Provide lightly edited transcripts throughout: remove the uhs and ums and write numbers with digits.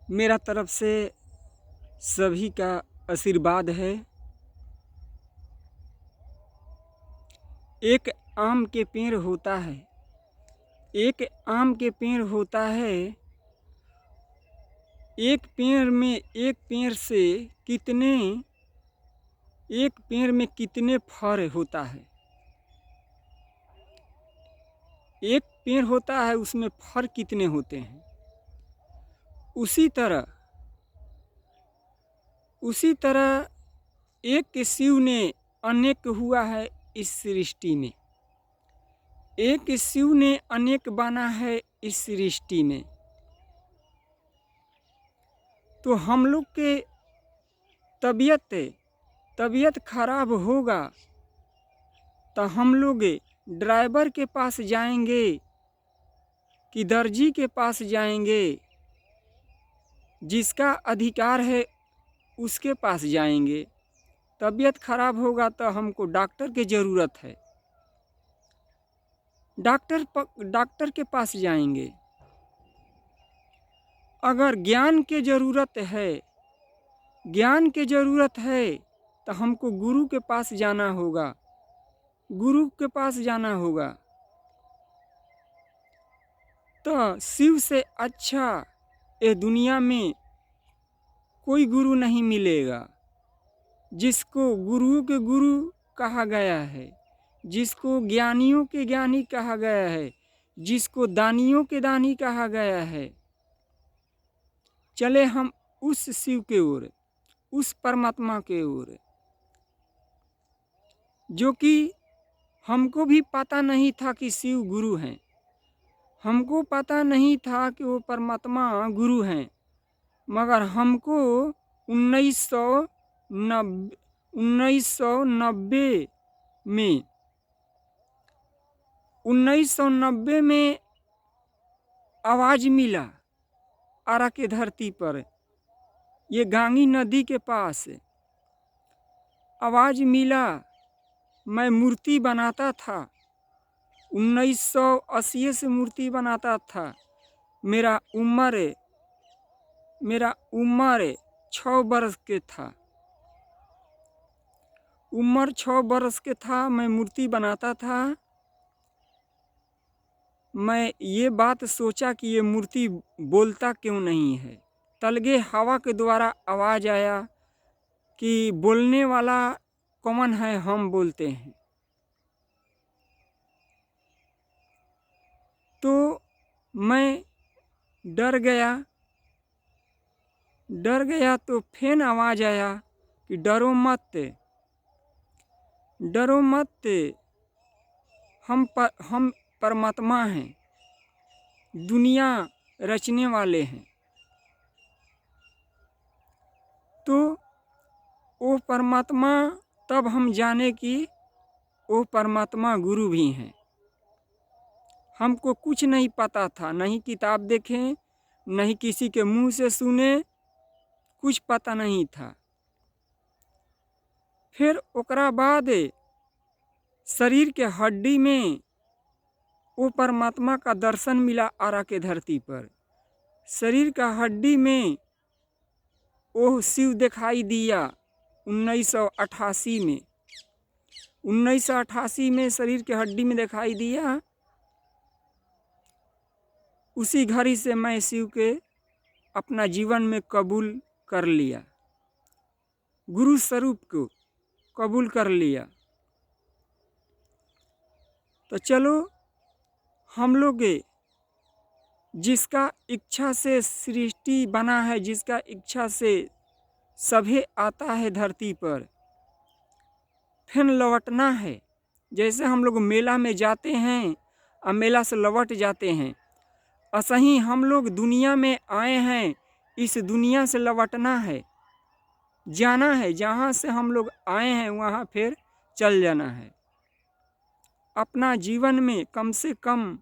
मेरा तरफ से सभी का आशीर्वाद है। एक आम के पेड़ होता है, एक आम के पेड़ होता है। एक पेड़ से कितने एक पेड़ में कितने फल होता है। एक पेड़ होता है, उसमें फल कितने होते हैं। उसी तरह एक शिव ने अनेक हुआ है इस सृष्टि में। एक शिव ने अनेक बना है इस सृष्टि में। तो हम लोग के तबीयत खराब होगा तो हम लोग ड्राइवर के पास जाएंगे कि दर्जी के पास जाएंगे, जिसका अधिकार है उसके पास जाएंगे। तबीयत खराब होगा तो हमको डॉक्टर की ज़रूरत है, डॉक्टर के पास जाएंगे। अगर ज्ञान की ज़रूरत है तो हमको गुरु के पास जाना होगा। तो शिव से अच्छा ये दुनिया में कोई गुरु नहीं मिलेगा, जिसको गुरुओं के गुरु कहा गया है, जिसको ज्ञानियों के ज्ञानी कहा गया है, जिसको दानियों के दानी कहा गया है। चले हम उस शिव के ओर, उस परमात्मा के ओर, जो कि हमको भी पता नहीं था कि शिव गुरु हैं। हमको पता नहीं था कि वो परमात्मा गुरु हैं, मगर हमको 1990 में आवाज़ मिला आरा के धरती पर, ये गांगी नदी के पास आवाज़ मिला। मैं मूर्ति बनाता था, 1980 से मूर्ति बनाता था। मेरा उम्र 6 बरस के था। मैं मूर्ति बनाता था। मैं ये बात सोचा कि ये मूर्ति बोलता क्यों नहीं है। तलगे हवा के द्वारा आवाज़ आया कि बोलने वाला कौन है, हम बोलते हैं। तो मैं डर गया तो फिर आवाज़ आया कि डरो मत, हम परमात्मा हैं, दुनिया रचने वाले हैं। तो वो परमात्मा, तब हम जाने कि वो परमात्मा गुरु भी हैं। हमको कुछ नहीं पता था, नहीं किताब देखें, नहीं किसी के मुंह से सुने, कुछ पता नहीं था। फिर ओकरा बाद शरीर के हड्डी में वो परमात्मा का दर्शन मिला आरा के धरती पर। शरीर का हड्डी में वो शिव दिखाई दिया 1988 में। 1988 में शरीर के हड्डी में दिखाई दिया। उसी घड़ी से मैं शिव के अपना जीवन में कबूल कर लिया, गुरु स्वरूप को कबूल कर लिया। तो चलो हम लोग जिसका इच्छा से सृष्टि बना है, जिसका इच्छा से सभी आता है धरती पर, फिर लौटना है। जैसे हम लोग मेला में जाते हैं और मेला से लौट जाते हैं, ऐसा ही हम लोग दुनिया में आए हैं, इस दुनिया से लौटना है, जाना है। जहाँ से हम लोग आए हैं वहाँ फिर चल जाना है। अपना जीवन में कम से कम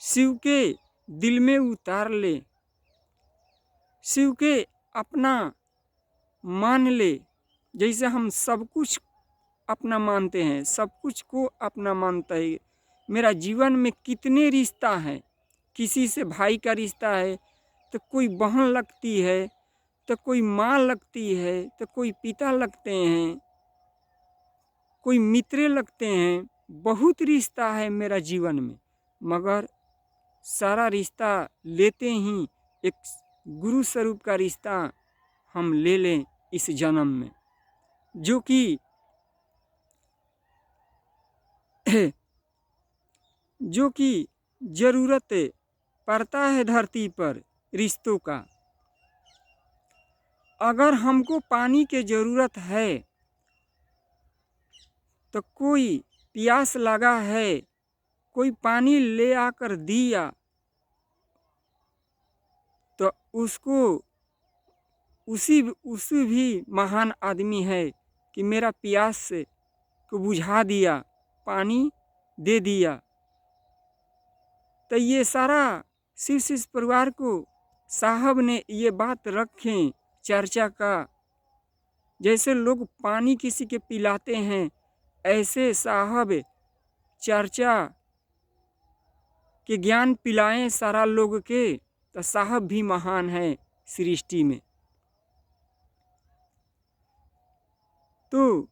शिव के दिल में उतार ले, शिव के अपना मान ले। जैसे हम सब कुछ अपना मानते हैं, सब कुछ को अपना मानता है। मेरा जीवन में कितने रिश्ता हैं, किसी से भाई का रिश्ता है, तो कोई बहन लगती है, तो कोई माँ लगती है, तो कोई पिता लगते हैं, कोई मित्र लगते हैं। बहुत रिश्ता है मेरा जीवन में, मगर सारा रिश्ता लेते ही एक गुरु स्वरूप का रिश्ता हम ले लें इस जन्म में, जो कि जो कि ज़रूरत पड़ता है धरती पर रिश्तों का। अगर हमको पानी की ज़रूरत है तो कोई प्यास लगा है, कोई पानी ले आकर दिया, तो उसको उसी भी महान आदमी है कि मेरा प्यास को बुझा दिया, पानी दे दिया। तो ये सारा शिव शिष्य परिवार को साहब ने ये बात रखें चर्चा का। जैसे लोग पानी किसी के पिलाते हैं, ऐसे साहब चर्चा के ज्ञान पिलाएं सारा लोग के, तो साहब भी महान है सृष्टि में। तो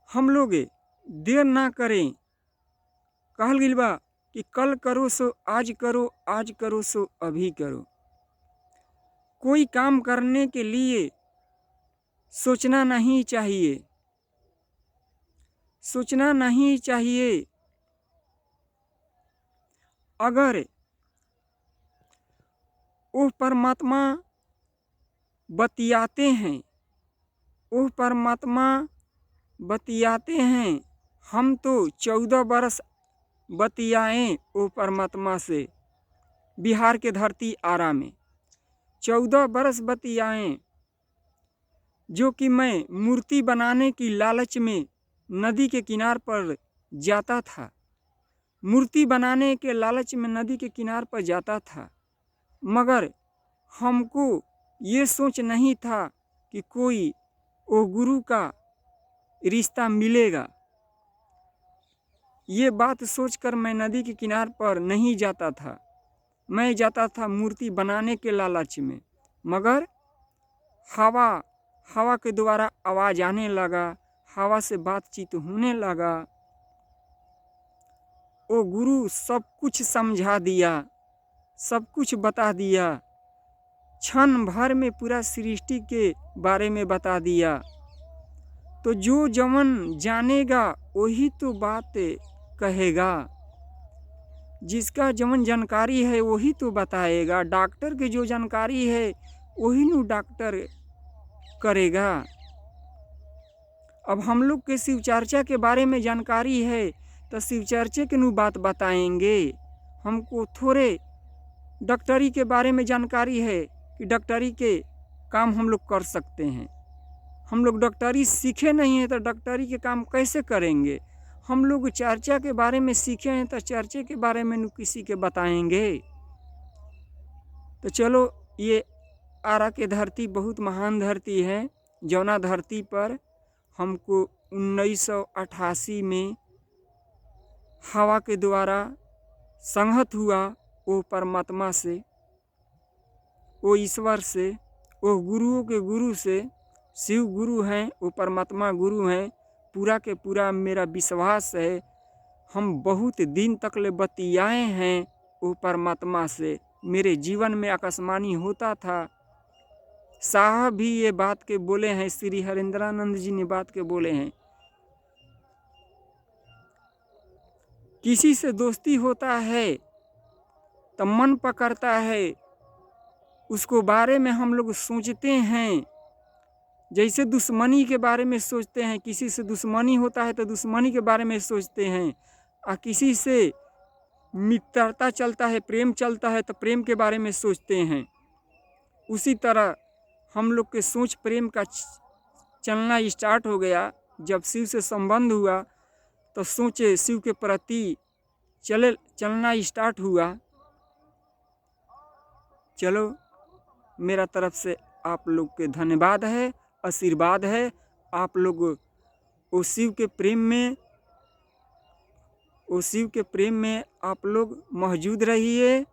हम लोग देर ना करें। कहल गिल बा कि कल करो सो आज करो, आज करो सो अभी करो। कोई काम करने के लिए सोचना नहीं चाहिए, सोचना नहीं चाहिए। अगर वो परमात्मा बतियाते हैं, वो परमात्मा बतियाते हैं, हम तो 14 बरस बतियाएं वो परमात्मा से। बिहार के धरती आरा में 14 बरस बतियाएं, जो कि मैं मूर्ति बनाने की लालच में नदी के किनार पर जाता था, मूर्ति बनाने के लालच में नदी के किनार पर जाता था, मगर हमको ये सोच नहीं था कि कोई वो गुरु का रिश्ता मिलेगा। ये बात सोचकर मैं नदी के किनार पर नहीं जाता था, मैं जाता था मूर्ति बनाने के लालच में। मगर हवा के द्वारा आवाज़ आने लगा, हवा से बातचीत होने लगा। वो गुरु सब कुछ समझा दिया, सब कुछ बता दिया, क्षण भर में पूरा सृष्टि के बारे में बता दिया। तो जो जवन जानेगा वही तो बात कहेगा, जिसका जवन जानकारी है वही तो बताएगा। डॉक्टर के जो जानकारी है वही नु डॉक्टर करेगा। अब हम लोग के शिव चर्चा के बारे में जानकारी है तो शिव चर्चे के नु बात बताएंगे। हमको थोड़े डॉक्टरी के बारे में जानकारी है कि डॉक्टरी के काम हम लोग कर सकते हैं। हम लोग डॉक्टरी सीखे नहीं हैं तो डॉक्टरी के काम कैसे करेंगे। हम लोग चर्चा के बारे में सीखे हैं तो चर्चे के बारे में किसी के बताएंगे। तो चलो, ये आरा के धरती बहुत महान धरती है। जौना धरती पर हमको 1988 में हवा के द्वारा संगत हुआ वो परमात्मा से, वो ईश्वर से, वो गुरुओं के गुरु से। शिव गुरु हैं, वो परमात्मा गुरु हैं। पूरा के पूरा मेरा विश्वास है। हम बहुत दिन तक ले बतियाए हैं वो परमात्मा से। मेरे जीवन में आकाशवाणी होता था। साहब भी ये बात के बोले हैं, श्री हरेंद्रानंद जी ने बात के बोले हैं। किसी से दोस्ती होता है तो मन पकड़ता है, उसको बारे में हम लोग सोचते हैं। जैसे दुश्मनी के बारे में सोचते हैं, किसी से दुश्मनी होता है तो दुश्मनी के बारे में सोचते हैं, और किसी से मित्रता चलता है, प्रेम चलता है तो प्रेम के बारे में सोचते हैं। उसी तरह हम लोग के सोच प्रेम का चलना स्टार्ट हो गया। जब शिव से संबंध हुआ तो सोचे शिव के प्रति चलना स्टार्ट हुआ। चलो, मेरा तरफ से आप लोग के धन्यवाद है, आशीर्वाद है। आप लोग वो शिव के प्रेम में आप लोग मौजूद रहिए।